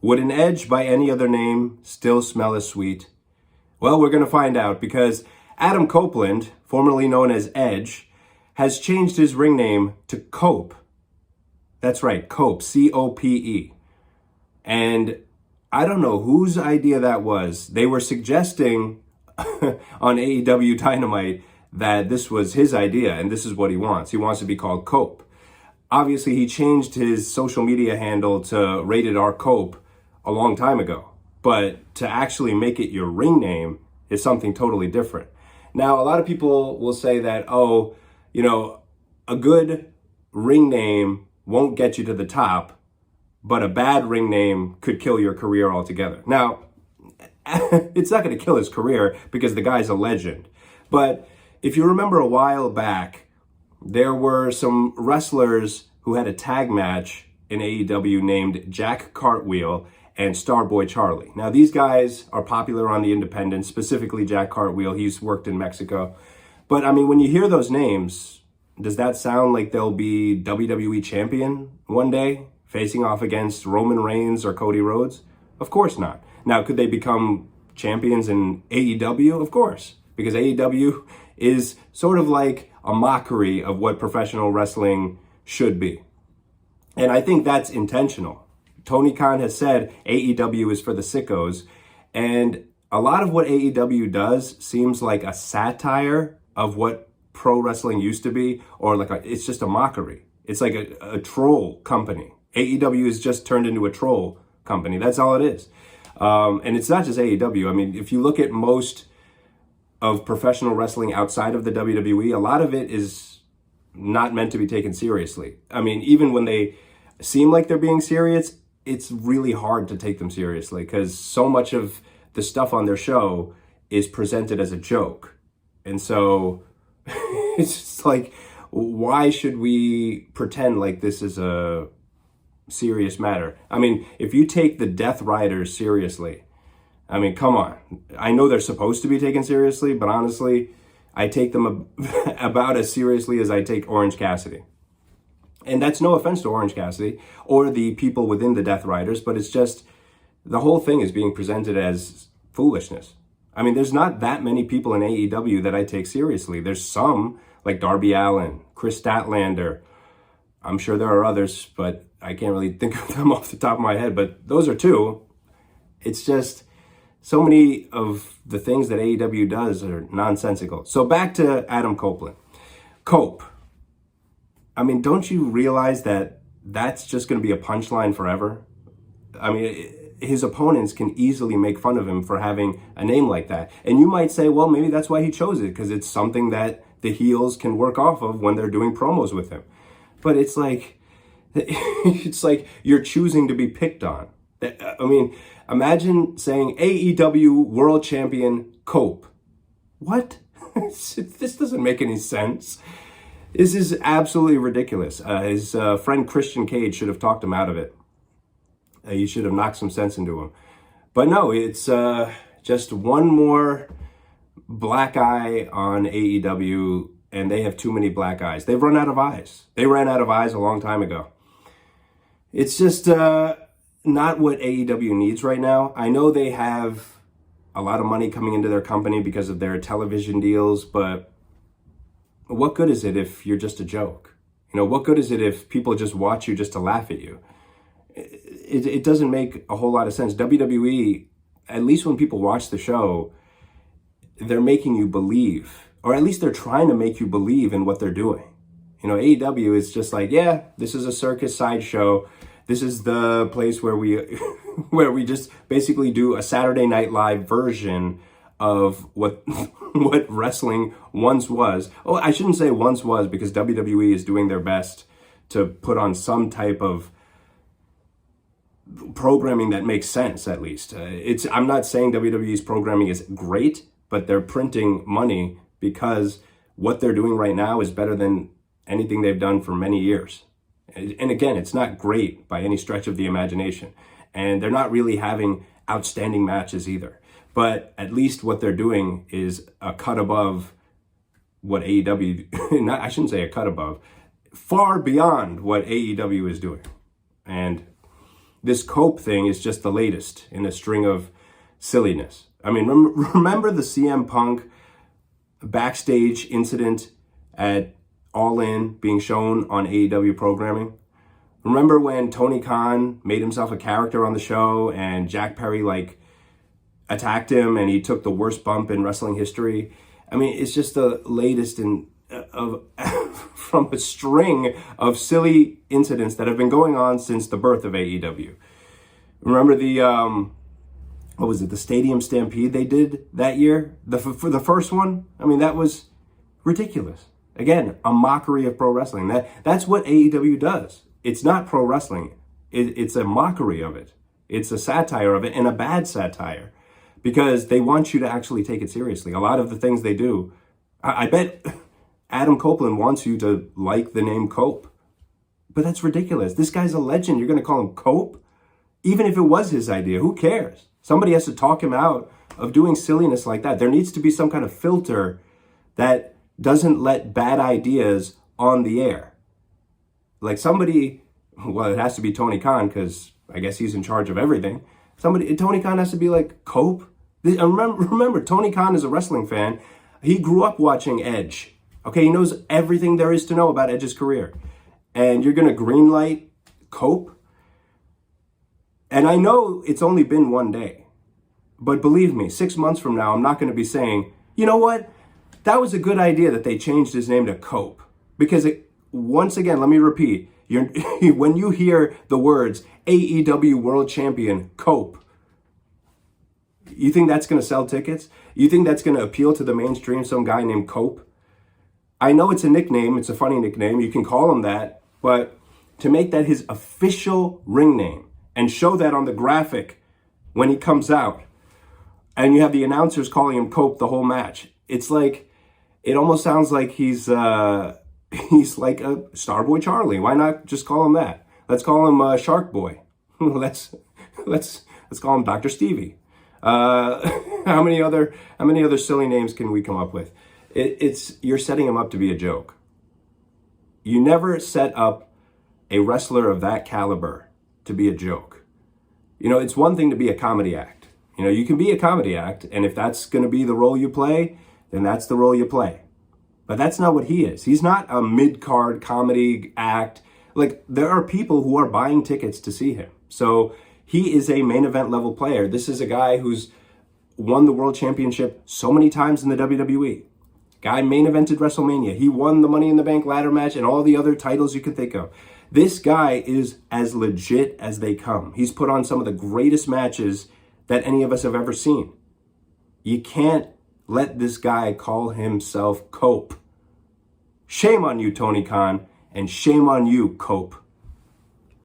Would an Edge by any other name still smell as sweet? Well, we're going to find out because Adam Copeland, formerly known as Edge, has changed his ring name to Cope. That's right, Cope, C-O-P-E. And I don't know whose idea that was. They were suggesting on AEW Dynamite that this was his idea and this is what he wants. He wants to be called Cope. Obviously, he changed his social media handle to Rated R Cope a long time ago. But to actually make it your ring name is something totally different. Now, a lot of people will say that, oh, you know, a good ring name won't get you to the top, but a bad ring name could kill your career altogether. Now, it's not going to kill his career because the guy's a legend. But if you remember a while back, there were some wrestlers who had a tag match in AEW named Jack Cartwheel and Starboy Charlie. Now, these guys are popular on the independents, specifically Jack Cartwheel. He's worked in Mexico. But, I mean, when you hear those names, does that sound like they'll be WWE champion one day, facing off against Roman Reigns or Cody Rhodes? Of course not. Now, could they become champions in AEW? Of course, because AEW is sort of like a mockery of what professional wrestling should be. And I think that's intentional. Tony Khan has said AEW is for the sickos, and a lot of what AEW does seems like a satire of what pro wrestling used to be, or like it's just a mockery. It's like a troll company. AEW is just turned into a troll company. That's all it is. And it's not just AEW. I mean, if you look at most of professional wrestling outside of the WWE, a lot of it is not meant to be taken seriously. I mean, even when they seem like they're being serious, it's really hard to take them seriously because so much of the stuff on their show is presented as a joke. And so it's just like, why should we pretend like this is a serious matter? I mean, if you take the Death Riders seriously, I mean, come on. I know they're supposed to be taken seriously, but honestly, I take them about as seriously as I take Orange Cassidy. And that's no offense to Orange Cassidy or the people within the Death Riders, but it's just the whole thing is being presented as foolishness. I mean, there's not that many people in AEW that I take seriously. There's some, like Darby Allin, Chris Statlander. I'm sure there are others, but I can't really think of them off the top of my head. But those are two. It's just so many of the things that AEW does are nonsensical. So back to Adam Copeland. Cope. I mean, don't you realize that that's just going to be a punchline forever? I mean, his opponents can easily make fun of him for having a name like that. And you might say, well, maybe that's why he chose it, because it's something that the heels can work off of when they're doing promos with him. But it's like you're choosing to be picked on. I mean, imagine saying AEW World Champion Cope. What? This doesn't make any sense. This is absolutely ridiculous. His friend Christian Cage should have talked him out of it. He should have knocked some sense into him. But no, it's just one more black eye on AEW, and they have too many black eyes. They've run out of eyes. They ran out of eyes a long time ago. It's just not what AEW needs right now. I know they have a lot of money coming into their company because of their television deals, but what good is it if you're just a joke? You know, what good is it if people just watch you just to laugh at you? It doesn't make a whole lot of sense. WWE, at least when people watch the show, they're making you believe, or at least they're trying to make you believe in what they're doing. You know, AEW is just like, yeah, this is a circus sideshow. This is the place where we where we just basically do a Saturday Night Live version of what wrestling once was. Oh, I shouldn't say once was, because WWE is doing their best to put on some type of programming that makes sense, at least. I'm not saying WWE's programming is great, but they're printing money because what they're doing right now is better than anything they've done for many years. And again, it's not great by any stretch of the imagination. And they're not really having outstanding matches either. But at least what they're doing is a cut above what AEW, I shouldn't say a cut above, far beyond what AEW is doing. And this Cope thing is just the latest in a string of silliness. I mean, remember the CM Punk backstage incident at All In being shown on AEW programming? Remember when Tony Khan made himself a character on the show and Jack Perry attacked him and he took the worst bump in wrestling history? I mean, it's just the latest from a string of silly incidents that have been going on since the birth of AEW. Remember the Stadium Stampede they did that year? For the first one? I mean, that was ridiculous. Again, a mockery of pro wrestling. That's what AEW does. It's not pro wrestling. It's a mockery of it. It's a satire of it, and a bad satire, because they want you to actually take it seriously. A lot of the things they do, I bet Adam Copeland wants you to like the name Cope. But that's ridiculous. This guy's a legend. You're going to call him Cope? Even if it was his idea, who cares? Somebody has to talk him out of doing silliness like that. There needs to be some kind of filter that doesn't let bad ideas on the air. Like somebody, well, it has to be Tony Khan, because I guess he's in charge of everything. Tony Khan has to be like, Cope? Remember, Tony Khan is a wrestling fan. He grew up watching Edge. Okay, he knows everything there is to know about Edge's career. And you're going to greenlight Cope? And I know it's only been one day. But believe me, 6 months from now, I'm not going to be saying, you know what? That was a good idea that they changed his name to Cope. Because once again, let me repeat, when you hear the words AEW World Champion Cope, you think that's going to sell tickets? You think that's going to appeal to the mainstream, some guy named Cope? I know it's a nickname. It's a funny nickname. You can call him that. But to make that his official ring name and show that on the graphic when he comes out, and you have the announcers calling him Cope the whole match, it's like, it almost sounds like he's like a Starboy Charlie. Why not just call him that? Let's call him Shark Boy. let's call him Dr. Stevie. How many other silly names can we come up with? You're setting him up to be a joke. You never set up a wrestler of that caliber to be a joke. You know, it's one thing to be a comedy act. You know, you can be a comedy act, and if that's going to be the role you play, then that's the role you play. But that's not what he is. He's not a mid-card comedy act. Like, there are people who are buying tickets to see him. So he is a main event level player. This is a guy who's won the world championship so many times in the WWE. Guy main evented WrestleMania. He won the Money in the Bank ladder match and all the other titles you can think of. This guy is as legit as they come. He's put on some of the greatest matches that any of us have ever seen. You can't let this guy call himself Cope. Shame on you, Tony Khan, and shame on you, Cope.